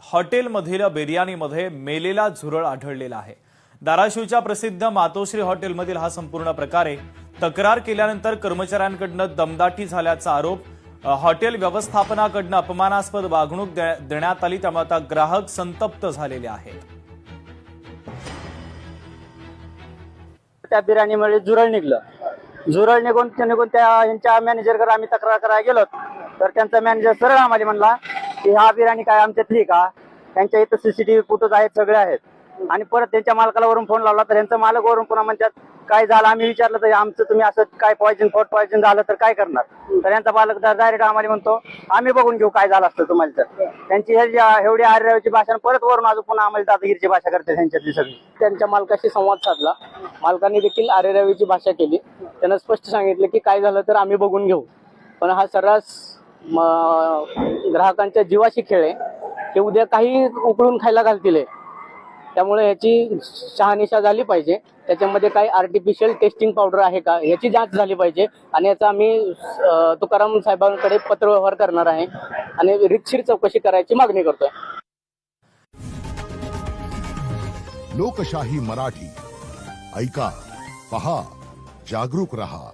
हॉटेलमधील बिर्याणीमध्ये मेलेला झुरळ आढळलेला आहे। धाराशिवच्या प्रसिद्ध मातोश्री हॉटेलमधील हा संपूर्ण प्रकार आहे। तक्रार केल्यानंतर कर्मचाऱ्यांकडून दमदाटी झाल्याचा आरोप। हॉटेल व्यवस्थापनाकडून अपमानास्पद वागणूक देण्यात आली, त्यामुळे आता ग्राहक संतप्त झालेले आहेत। त्या बिर्याणीमध्ये झुरळ निघलं। झुरळ निघून यांच्या मॅनेजरकडे आम्ही तक्रार करायला गेलो, तर त्यांचा मॅनेजर सरळ आम्हाला म्हणला की हा बिर्याणी काय आमच्यातली का, त्यांच्या इथं सीसीटीव्ही फुटेज आहेत, सगळे आहेत। आणि परत त्यांच्या मालकाला वरून फोन लावला, तर त्यांचा मालक वरून पुन्हा म्हणतात काय झालं। आम्ही विचारलं तर आमचं तुम्ही असं काय फूड पॉयझन झालं तर काय करणार, तर यांचा मालक डायरेक्ट आम्हाला म्हणतो आम्ही बघून घेऊ काय झालं असतं तुम्हाला। तर त्यांची एवढी आर्यची भाषा परत वरून अजून पुन्हा आम्हाला दादागिरीची भाषा करते त्यांच्यातली सगळी। त्यांच्या मालकाशी संवाद साधला, मालकाने देखील आर्यरावीची भाषा केली। त्यांना स्पष्ट सांगितलं की काय झालं तर आम्ही बघून घेऊ, पण हा सर्रास ग्राहकांच्या जीवाशी खेळ आहे। ते उद्या काही उकळून खायला घालतील, त्यामुळे याची शहानिशा झाली पाहिजे। त्याच्यामध्ये काही आर्टिफिशियल टेस्टिंग पावडर आहे का याची जांच झाली पाहिजे, आणि याचा आम्ही तुकाराम साहेबांकडे पत्रव्यवहार करणार आहे आणि रीतशीर चौकशी करायची मागणी करतोय। लोकशाही मराठी ऐका, पहा, जागरूक रहा।